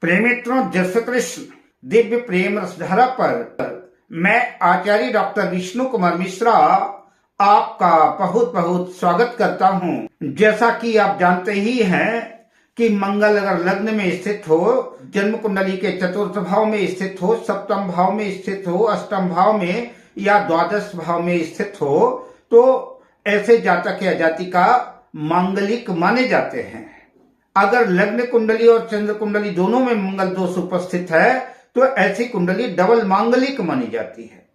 प्रेमित्रों, जय श्री कृष्ण। दिव्य प्रेम रसधारा पर मैं आचार्य डॉक्टर विष्णु कुमार मिश्रा आपका बहुत बहुत स्वागत करता हूं। जैसा कि आप जानते ही हैं कि मंगल अगर लग्न में स्थित हो, जन्म कुंडली के चतुर्थ भाव में स्थित हो, सप्तम भाव में स्थित हो, अष्टम भाव में या द्वादश भाव में स्थित हो, तो ऐसे जातक या जातिका मांगलिक माने जाते हैं। अगर लग्न कुंडली और चंद्र कुंडली दोनों में मंगल दोष उपस्थित है तो ऐसी कुंडली डबल मांगलिक मानी जाती है।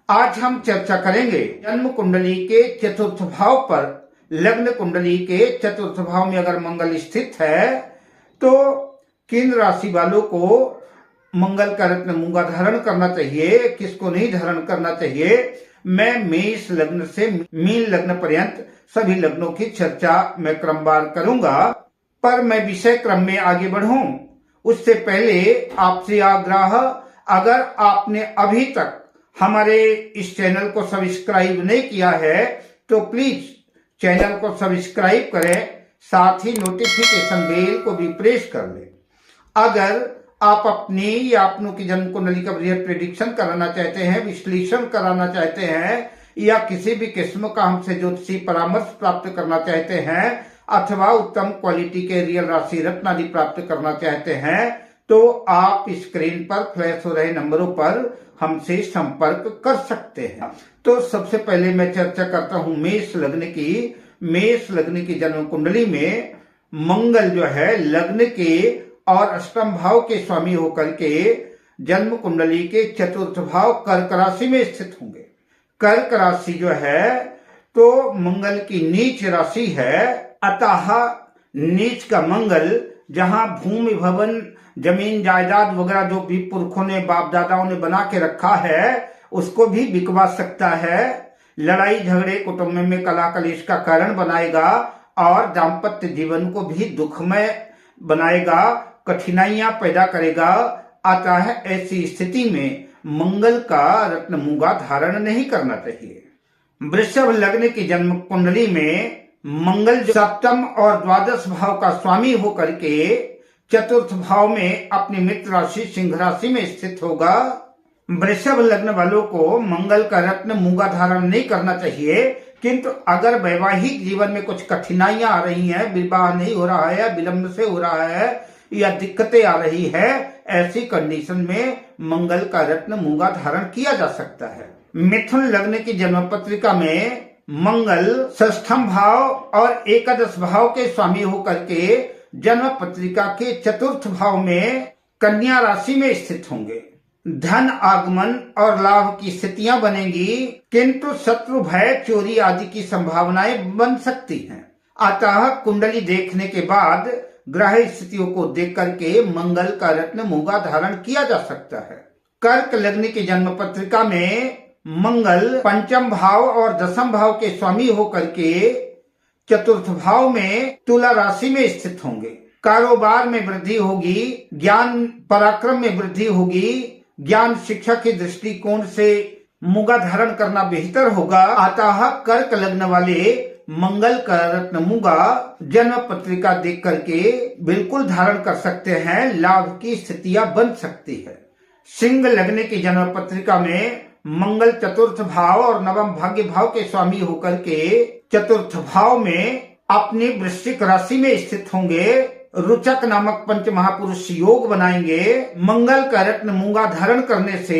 आज हम चर्चा करेंगे जन्म कुंडली के चतुर्थ भाव पर। लग्न कुंडली के चतुर्थ भाव में अगर मंगल स्थित है तो किन राशि वालों को मंगल का रत्न मूंगा धारण करना चाहिए, किसको नहीं धारण करना चाहिए। मैं मेष लग्न से मीन लग्न पर्यंत सभी लग्नों की चर्चा मैं क्रमवार करूंगा। पर मैं विषय क्रम में आगे बढ़ूं उससे पहले आपसे आग्रह, अगर आपने अभी तक हमारे इस चैनल को सब्सक्राइब नहीं किया है तो प्लीज चैनल को सब्सक्राइब करें, साथ ही नोटिफिकेशन बेल को भी प्रेस कर लें। अगर आप अपनी या अपनों की जन्म कुंडली का प्रेडिक्शन कराना चाहते हैं, विश्लेषण कराना चाहते हैं, या किसी भी किस्म का हमसे ज्योतिषी परामर्श प्राप्त करना चाहते हैं, अथवा उत्तम क्वालिटी के रियल राशि रत्न आदि प्राप्त करना चाहते हैं, तो आप स्क्रीन पर फ्लैश हो रहे नंबरों पर हमसे संपर्क कर सकते हैं। तो सबसे पहले मैं चर्चा करता हूं मेष लग्न की। मेष लग्न की जन्म कुंडली में मंगल जो है लग्न के और अष्टम भाव के स्वामी होकर के जन्म कुंडली के चतुर्थ भाव कर्क राशि में स्थित होंगे। कर्क राशि जो है तो मंगल की नीच राशि है, अतः नीच का मंगल जहां भूमि भवन जमीन जायदाद वगैरह जो भी पुरखों ने बाप दादाओं ने बना के रखा है उसको भी बिकवा सकता है। लड़ाई झगड़े कुटुंब में कलह कलेश का कारण बनाएगा और दाम्पत्य जीवन को भी दुखमय बनाएगा, कठिनाइयां पैदा करेगा। अतः ऐसी स्थिति में मंगल का रत्न मूंगा धारण नहीं करना चाहिए। वृषभ लग्न की जन्म कुंडली में मंगल सप्तम और द्वादश भाव का स्वामी होकर के चतुर्थ भाव में अपनी मित्र राशि सिंह राशि में स्थित होगा। वृषभ लग्न वालों को मंगल का रत्न मूंगा धारण नहीं करना चाहिए, किंतु अगर वैवाहिक जीवन में कुछ कठिनाइयां आ रही हैं, विवाह नहीं हो रहा है, विलंब से हो रहा है या दिक्कतें आ रही है, ऐसी कंडीशन में मंगल का रत्न मूंगा धारण किया जा सकता है। मिथुन लग्न की जन्म पत्रिका में मंगल षष्ठम भाव और एकादश भाव के स्वामी होकर के जन्म पत्रिका के चतुर्थ भाव में कन्या राशि में स्थित होंगे। धन आगमन और लाभ की स्थितियां बनेगी, किंतु शत्रु भय चोरी आदि की संभावनाएं बन सकती हैं। अतः कुंडली देखने के बाद ग्रह स्थितियों को देख करके मंगल का रत्न मूंगा धारण किया जा सकता है। कर्क लग्न की जन्म पत्रिका में मंगल पंचम भाव और दसम भाव के स्वामी होकर के चतुर्थ भाव में तुला राशि में स्थित होंगे। कारोबार में वृद्धि होगी, ज्ञान पराक्रम में वृद्धि होगी, ज्ञान शिक्षा के दृष्टिकोण से मूंगा धारण करना बेहतर होगा। अतः कर्क लग्न वाले मंगल का रत्न मूंगा जन्म पत्रिका देख करके बिल्कुल धारण कर सकते हैं, लाभ की स्थितियां बन सकती है। सिंह लग्न की जन्म पत्रिका में मंगल चतुर्थ भाव और नवम भाग्य भाव के स्वामी होकर के चतुर्थ भाव में अपनी वृश्चिक राशि में स्थित होंगे। रुचक नामक पंच महापुरुष योग बनाएंगे। मंगल का रत्न मूंगा धारण करने से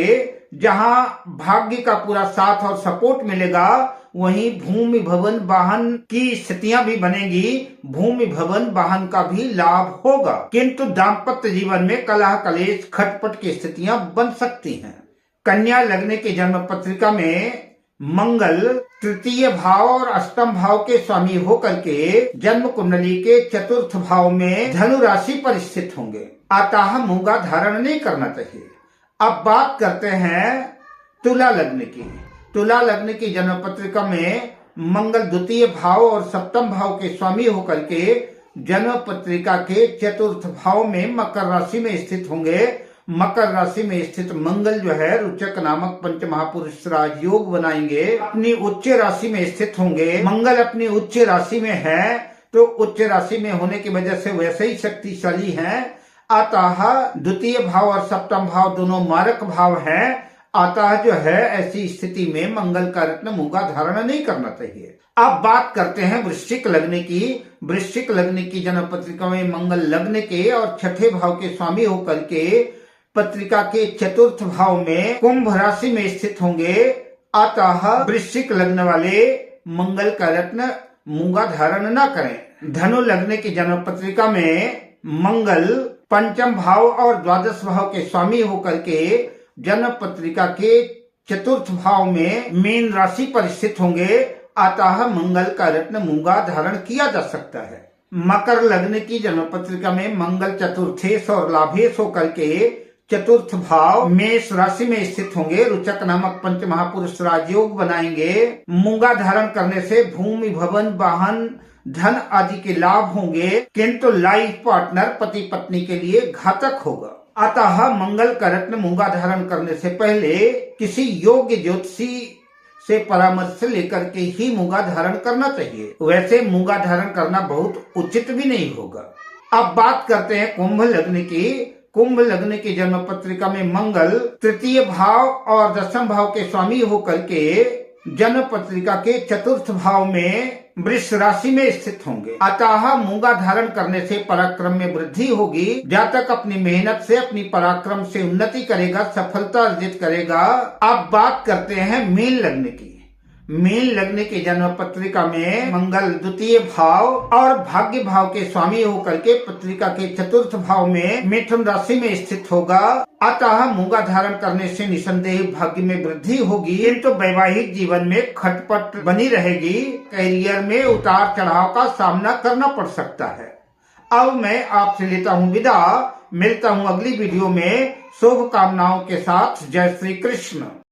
जहां भाग्य का पूरा साथ और सपोर्ट मिलेगा, वहीं भूमि भवन वाहन की स्थितियां भी बनेगी, भूमि भवन वाहन का भी लाभ होगा, किंतु दाम्पत्य जीवन में कलह कलेश खटपट की स्थितियां बन सकती हैं। कन्या लग्न की जन्म पत्रिका में मंगल तृतीय भाव और अष्टम भाव के स्वामी होकर के जन्म कुंडली के चतुर्थ भाव में धनु राशि पर स्थित होंगे। अतः मूंगा धारण नहीं करना चाहिए। अब बात करते हैं तुला लग्न की। तुला लग्न की जन्म पत्रिका में मंगल द्वितीय भाव और सप्तम भाव के स्वामी होकर के जन्म पत्रिका के चतुर्थ भाव में मकर राशि में स्थित होंगे। मकर राशि में स्थित मंगल जो है रुचक नामक पंच महापुरुष राजयोग बनाएंगे, अपनी उच्च राशि में स्थित होंगे। मंगल अपनी उच्च राशि में है तो उच्च राशि में होने की वजह से वैसे ही शक्तिशाली हैं। अतः द्वितीय भाव और सप्तम भाव दोनों मारक भाव हैं। अतः जो है ऐसी स्थिति में मंगल का रत्न मूंगा धारण नहीं करना चाहिए। अब बात करते हैं वृश्चिक लग्न की। वृश्चिक लग्न की जन्म पत्रिका में मंगल लग्न के और छठे भाव के स्वामी होकर के पत्रिका के चतुर्थ भाव में कुंभ राशि में स्थित होंगे। अतः वृश्चिक लग्न वाले मंगल का रत्न मूंगा धारण न करें। धनु लग्न की जन्म पत्रिका में मंगल पंचम भाव और द्वादश भाव के स्वामी होकर के जन्म पत्रिका के चतुर्थ भाव में मीन राशि पर स्थित होंगे। अतः मंगल का रत्न मूंगा धारण किया जा सकता है। मकर लग्न की जन्म पत्रिका में मंगल चतुर्थेश और लाभेश होकर के चतुर्थ भाव मेष राशि में स्थित होंगे। रुचक नामक पंच महापुरुष राजयोग बनाएंगे। मूंगा धारण करने से भूमि भवन वाहन धन आदि के लाभ होंगे, किंतु लाइफ पार्टनर पति पत्नी के लिए घातक होगा। अतः मंगल का रत्न मूंगा धारण करने से पहले किसी योग्य ज्योतिषी से परामर्श लेकर के ही मूंगा धारण करना चाहिए। वैसे मूंगा धारण करना बहुत उचित भी नहीं होगा। अब बात करते हैं कुंभ लग्न की। कुंभ लग्न की जन्म पत्रिका में मंगल तृतीय भाव और दशम भाव के स्वामी होकर के जन्म पत्रिका के चतुर्थ भाव में वृष राशि में स्थित होंगे। अतः मूंगा धारण करने से पराक्रम में वृद्धि होगी। जातक अपनी मेहनत से अपनी पराक्रम से उन्नति करेगा, सफलता अर्जित करेगा। अब बात करते हैं मीन लग्न की। मीन लग्न की जन्म पत्रिका में मंगल द्वितीय भाव और भाग्य भाव के स्वामी होकर के पत्रिका के चतुर्थ भाव में मिथुन राशि में स्थित होगा। अतः मूंगा धारण करने से निसंदेह भाग्य में वृद्धि होगी, किंतु वैवाहिक जीवन में खटपट बनी रहेगी। करियर में उतार चढ़ाव का सामना करना पड़ सकता है। अब मैं आपसे लेता हूँ विदा। मिलता हूँ अगली वीडियो में शुभ कामनाओं के साथ। जय श्री कृष्ण।